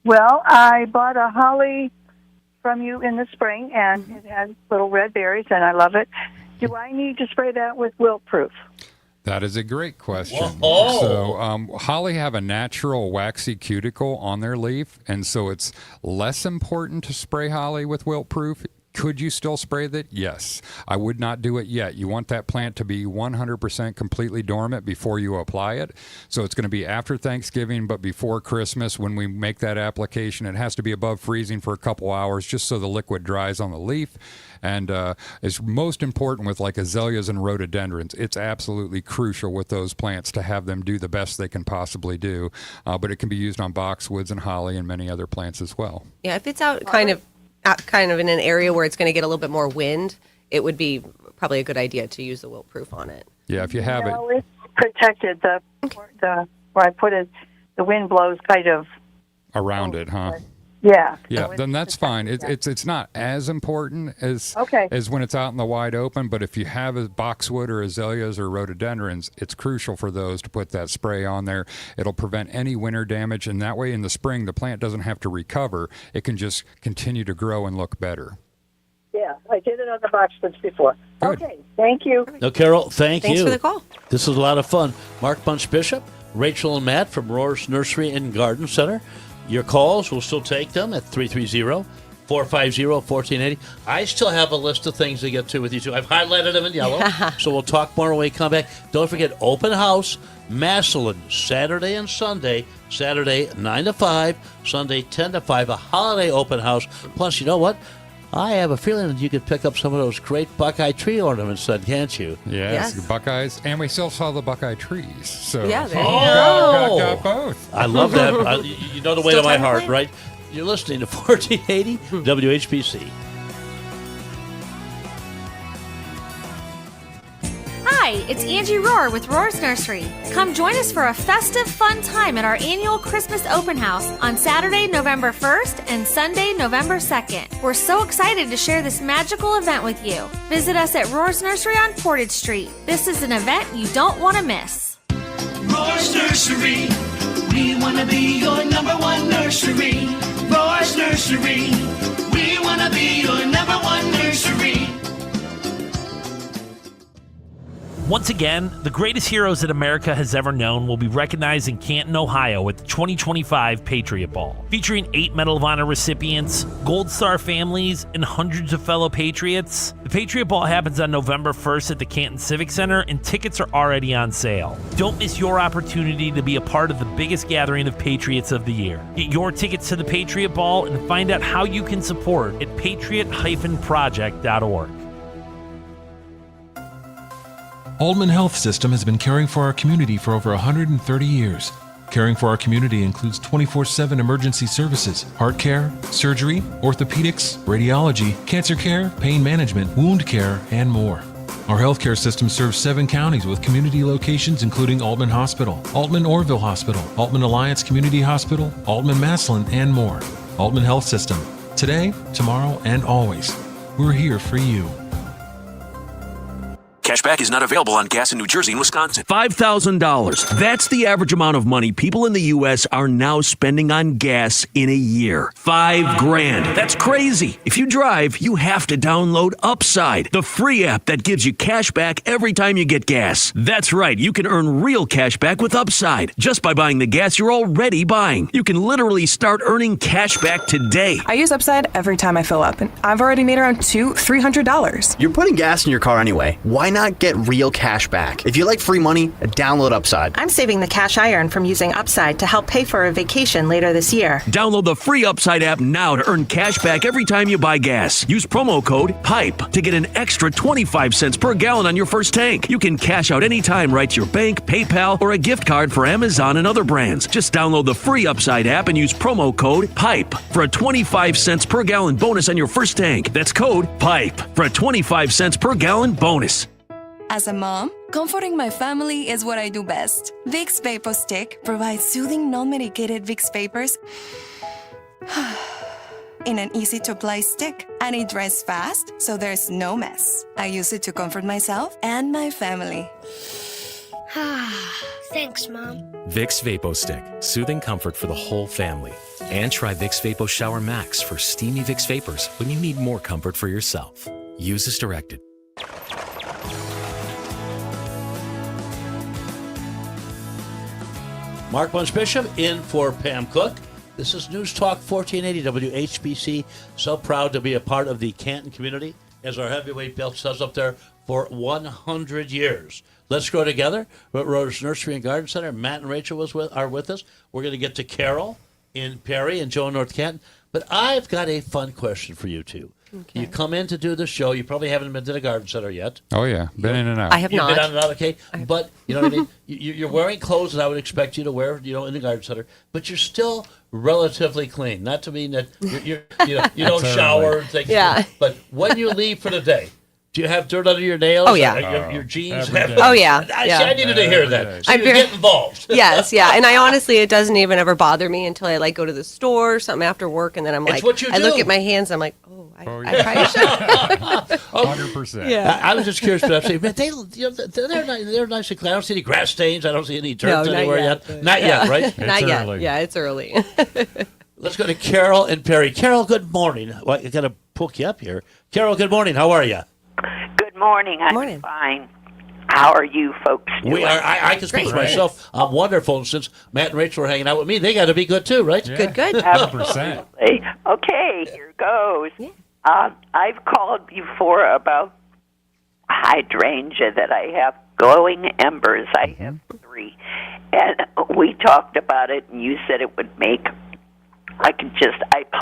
Well, I bought a holly from you in the spring, and it has little red berries, and I love it. Do I need to spray that with wilt proof? That is a great question. Whoa. So holly have a natural waxy cuticle on their leaf, and so it's less important to spray holly with wilt proof. Could you still spray that? Yes. I would not do it yet. You want that plant to be 100% completely dormant before you apply it. So it's going to be after Thanksgiving, but before Christmas when we make that application. It has to be above freezing for a couple hours just so the liquid dries on the leaf. And it's most important with like azaleas and rhododendrons. It's absolutely crucial with those plants to have them do the best they can possibly do. But it can be used on boxwoods and holly and many other plants as well. Yeah, if it's out kind of in an area where it's going to get a little bit more wind, it would be probably a good idea to use the wilt proof on it. Yeah, if you have it. It's protected. The where I put it, the wind blows kind of Around it, huh? Yeah. Yeah, So then that's fine. It's not as important as when it's out in the wide open, but if you have a boxwood or azaleas or rhododendrons, it's crucial for those to put that spray on there. It'll prevent any winter damage, and that way in the spring the plant doesn't have to recover. It can just continue to grow and look better. Yeah, I did it on the boxwoods before. Okay, thank you. No, Carol, thanks you. Thanks for the call. This is a lot of fun. Mark Bunch Bishop, Rachel and Matt from Rohr's Nursery and Garden Center. Your calls, we'll still take them at 330-450-1480. I still have a list of things to get to with you, too. I've highlighted them in yellow, so we'll talk more when we come back. Don't forget, open house, Massillon, Saturday and Sunday. Saturday, 9 to 5, Sunday, 10 to 5, a holiday open house. Plus, you know what? I have a feeling that you could pick up some of those great Buckeye tree ornaments then, can't you? Yes, Buckeyes, and we still saw the Buckeye trees. So Yeah, there you go. Got both. I love that. You know the way to my heart, right? You're listening to 1480 WHPC. Hi, it's Angie Rohr with Rohr's Nursery. Come join us for a festive, fun time at our annual Christmas open house on Saturday, November 1st and Sunday, November 2nd. We're so excited to share this magical event with you. Visit us at Rohr's Nursery on Portage Street. This is an event you don't want to miss. Rohr's Nursery, we want to be your number one nursery. Rohr's Nursery, we want to be your number one nursery. Once again, the greatest heroes that America has ever known will be recognized in Canton, Ohio at the 2025 Patriot Ball. Featuring 8 Medal of Honor recipients, Gold Star families, and hundreds of fellow Patriots, the Patriot Ball happens on November 1st at the Canton Civic Center, and tickets are already on sale. Don't miss your opportunity to be a part of the biggest gathering of Patriots of the year. Get your tickets to the Patriot Ball and find out how you can support at patriot-project.org. Altman Health System has been caring for our community for over 130 years. Caring for our community includes 24/7 emergency services, heart care, surgery, orthopedics, radiology, cancer care, pain management, wound care, and more. Our healthcare system serves 7 counties with community locations including Altman Hospital, Altman Orville Hospital, Altman Alliance Community Hospital, Altman Maslin, and more. Altman Health System. Today, tomorrow, and always. We're here for you. Cashback is not available on gas in New Jersey and Wisconsin. $5,000. That's the average amount of money people in the U.S. are now spending on gas in a year. $5,000. That's crazy. If you drive, you have to download Upside, the free app that gives you cash back every time you get gas. That's right. You can earn real cash back with Upside just by buying the gas you're already buying. You can literally start earning cash back today. I use Upside every time I fill up, and I've already made around $200-300. You're putting gas in your car anyway. Why not not get real cash back? If you like free money, download Upside. I'm saving the cash I earn from using Upside to help pay for a vacation later this year. Download the free Upside app now to earn cash back every time you buy gas. Use promo code PIPE to get an extra 25 cents per gallon on your first tank. You can cash out anytime right to your bank, PayPal, or a gift card for Amazon and other brands. Just download the free Upside app and use promo code PIPE for a 25 cents per gallon bonus on your first tank. That's code PIPE for a 25 cents per gallon bonus. As a mom, comforting my family is what I do best. Vicks Vapor Stick provides soothing, non-medicated Vicks vapors in an easy-to-apply stick, and it dries fast, so there's no mess. I use it to comfort myself and my family. Thanks, Mom. Vicks Vapo Stick, soothing comfort for the whole family. And try Vicks Vapo Shower Max for steamy Vicks vapors when you need more comfort for yourself. Use as directed. Mark Bunch Bishop in for Pam Cook. This is News Talk 1480 WHBC. So proud to be a part of the Canton community as our heavyweight belt says up there for 100 years. Let's grow together. Rohr's Nursery and Garden Center. Matt and Rachel are with us. We're going to get to Carol in Perry and Joe in North Canton. But I've got a fun question for you two. Okay. You come in to do the show. You probably haven't been to the garden center yet. Oh, yeah. Been in and out. I have not. You've been on and out, okay. But, you know what I mean? You're wearing clothes that I would expect you to wear, in the garden center. But you're still relatively clean. Not to mean that you don't shower and things. Yeah. But when you leave for the day, do you have dirt under your nails? Oh, yeah. Your jeans every have day. Oh, yeah. I needed to hear that. So I'm you very- get involved. Yes, yeah. And I honestly, it doesn't even ever bother me until I go to the store or something after work, and then I'm It's like, what you I look do. at my hands, I'm like, I probably should. 100%. Yeah. I was just curious, but I'm saying, man, they're nice and clean. I don't see any grass stains. I don't see any dirt No, not anywhere yet. yet. Not yet, right? Not yet. early. Yeah, it's early. Let's go to Carol and Perry. Carol, good morning. Well, I got to poke you up here. Carol, good morning. How are you? Good morning. I'm fine. How are you folks doing? We are. I can speak for myself. I'm wonderful. And since Matt and Rachel are hanging out with me, they got to be good too, right? Yeah. Good. 100%. Okay, here goes. I've called before about hydrangea that I have glowing embers. I have 3. And we talked about it, and you said it would make... I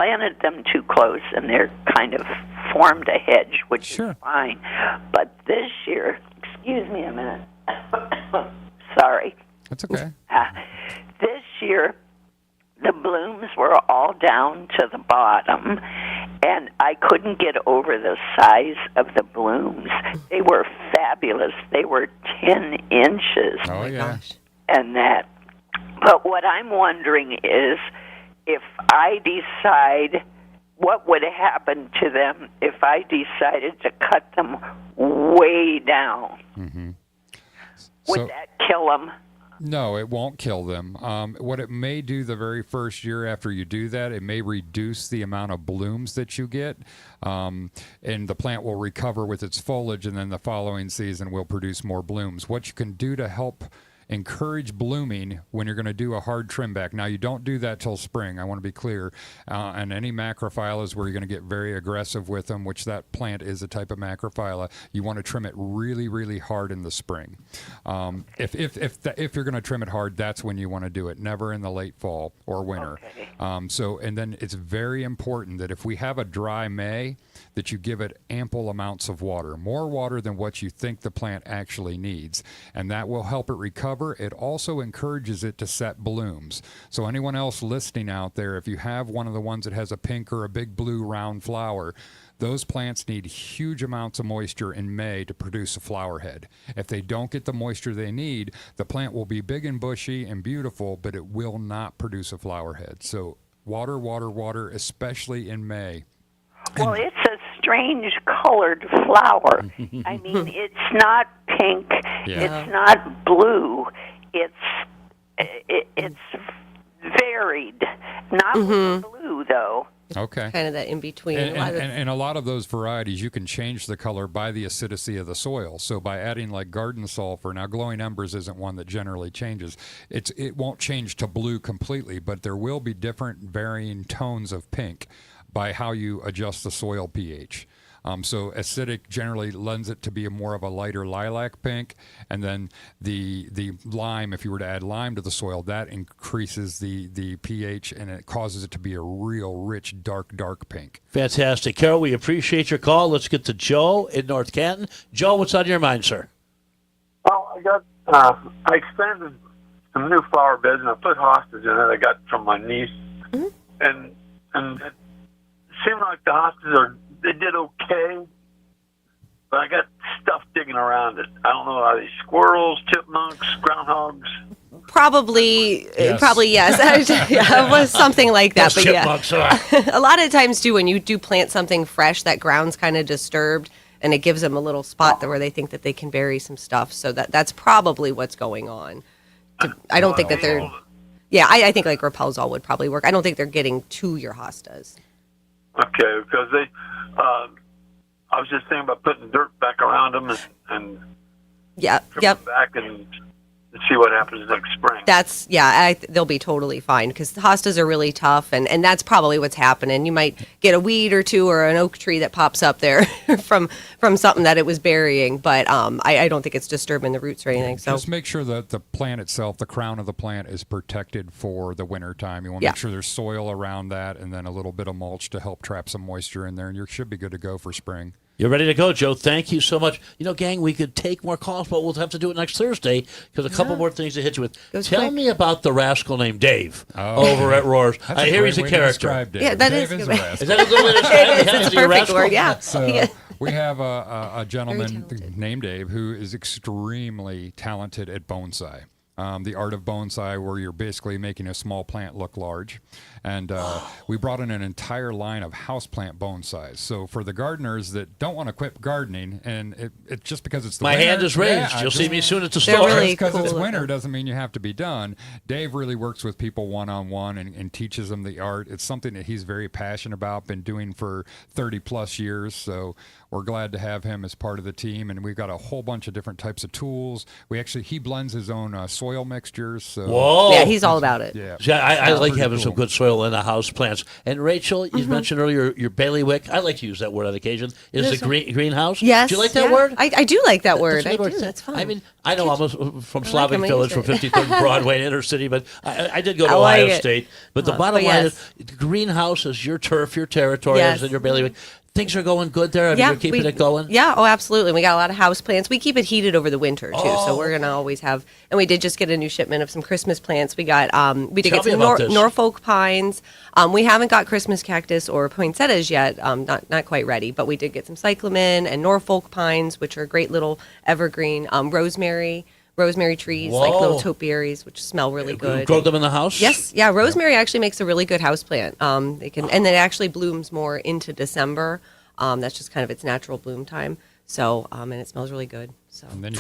planted them too close, and they're kind of formed a hedge, which is fine. But this year, excuse me a minute. Sorry. That's okay. This year, the blooms were all down to the bottom, and I couldn't get over the size of the blooms. They were fabulous. They were 10 inches. Oh, yeah. Gosh. And that. But what I'm wondering is, if I decide, what would happen to them if I decided to cut them way down? Mm-hmm. Would that kill them? No, it won't kill them. What it may do the very first year after you do that, it may reduce the amount of blooms that you get, and the plant will recover with its foliage, and then the following season will produce more blooms. What you can do to help encourage blooming when you're going to do a hard trim back. Now, you don't do that till spring. I want to be clear. And any macrophylla where you're going to get very aggressive with them, which that plant is a type of macrophylla. You want to trim it really, really hard in the spring. If you're going to trim it hard, that's when you want to do it. Never in the late fall or winter. Okay. And then it's very important that if we have a dry May, that you give it ample amounts of water, more water than what you think the plant actually needs, and that will help it recover. It also encourages it to set blooms. So anyone else listening out there, if you have one of the ones that has a pink or a big blue round flower, those plants need huge amounts of moisture in May to produce a flower head. If they don't get the moisture they need, the plant will be big and bushy and beautiful, but it will not produce a flower head. So water, water, water, especially in May. Well, it's a strange colored flower. I mean, it's not pink. Yeah. It's not blue. It's varied. Not with blue, though. Okay. Kind of that in between. And a lot of those varieties, you can change the color by the acidity of the soil. So by adding like garden sulfur, now glowing embers isn't one that generally changes. It won't change to blue completely, but there will be different varying tones of pink by how you adjust the soil pH. So acidic generally lends it to be more of a lighter lilac pink, and then the lime, if you were to add lime to the soil, that increases the pH, and it causes it to be a real rich, dark pink. Fantastic. Carol, we appreciate your call. Let's get to Joe in North Canton. Joe, what's on your mind, sir? Well, I expanded some new flower beds, and I put hostas in it I got from my niece. And it seemed like the hostas they did okay, but I got stuff digging around it. I don't know, are they squirrels, chipmunks, groundhogs? Probably yes. Yeah, it was something like that. Those But chipmunks a lot of times too, when you do plant something fresh, that ground's kind of disturbed, and it gives them a little spot there where they think that they can bury some stuff. So that's probably what's going on. I don't think that they're. Yeah, I think like Repulsol would probably work. I don't think they're getting to your hostas. Okay, because I was just thinking about putting dirt back around them and Yep. back and see what happens next spring. They'll be totally fine because the hostas are really tough, and that's probably what's happening. You might get a weed or two or an oak tree that pops up there from something that it was burying, but I don't think it's disturbing the roots or anything. So just make sure that the plant itself, the crown of the plant, is protected for the winter time. You want to make sure there's soil around that, and then a litlittle bit of mulch to help trap some moisture in there, and you should be good to go for spring. You're ready to go, Joe. Thank you so much. Gang, we could take more calls, but we'll have to do it next Thursday because a couple more things to hit you with. Tell me about the rascal named Dave over at Rohr's. I hear he's a character. Yeah, that Dave is a rascal. Is that a good way to describe it? It's a perfect word, yeah. So we have a gentleman named Dave who is extremely talented at bonsai. The art of bonsai, where you're basically making a small plant look large. And we brought in an entire line of houseplant bonsais. So for the gardeners that don't want to quit gardening, and it's just because it's the winter. My hand is raised. You'll see me soon at the store. Really just because cool it's winter doesn't mean you have to be done. Dave really works with people one-on-one and teaches them the art. It's something that he's very passionate about, been doing for 30-plus years. So we're glad to have him as part of the team. And we've got a whole bunch of different types of tools. He blends his own soil mixtures. So Whoa. Yeah, he's all about it. Yeah, I like having some good soil in the house plants. And Rachel, you mentioned earlier your bailiwick. I like to use that word on occasion. Is the greenhouse? Yes. Do you like that word? I do like that word. I do. That's fine. I mean, I know I'm from Slavic Village from 53rd Broadway, inner city, but I did go to Ohio State. But the bottom line is, the greenhouse is your turf, your territory, and your bailiwick. Things are going good there. I mean, you're keeping it going. Yeah. Oh, absolutely. We got a lot of house plants. We keep it heated over the winter too, so we're gonna always have. And we did just get a new shipment of some Christmas plants. We got we did get some Norfolk pines. We haven't got Christmas cactus or poinsettias yet. Not quite ready, but we did get some cyclamen and Norfolk pines, which are great little evergreen. Rosemary trees, like little topiaries, which smell really good. Grow them in the house? Yes. Yeah. Rosemary actually makes a really good house plant. And it actually blooms more into December. That's just kind of its natural bloom time. So, and it smells really good. So, and then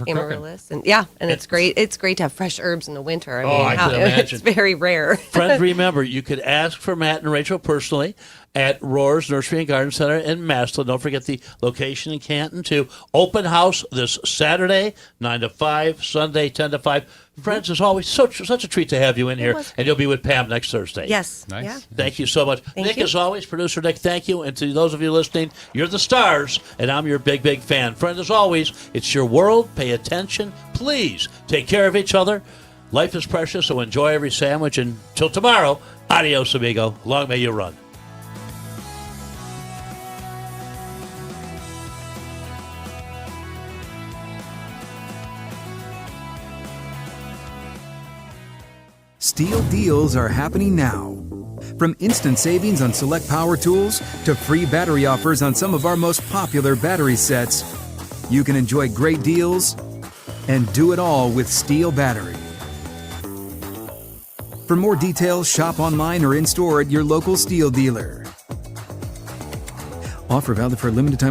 amaryllis, and it's great. It's great to have fresh herbs in the winter. I can imagine. It's very rare. Friends, remember, you could ask for Matt and Rachel personally at Rohr's Nursery and Garden Center in Massillon. Don't forget the location in Canton, too. Open house this Saturday, 9 to 5, Sunday, 10 to 5. Friends, as always, such a treat to have you in here, and you'll be with Pam next Thursday. Yes. Nice. Yeah. Thank you so much. Nick, you. as always, producer Nick, thank you. And to those of you listening, you're the stars, and I'm your big, big fan. Friends, as always, it's your world. Pay attention. Please take care of each other. Life is precious, so enjoy every sandwich. And till tomorrow, adios, amigo. Long may you run. Steel deals are happening now. From instant savings on select power tools to free battery offers on some of our most popular battery sets, you can enjoy great deals and do it all with Steel Battery. For more details, shop online or in-store at your local Steel dealer. Offer valid for a limited time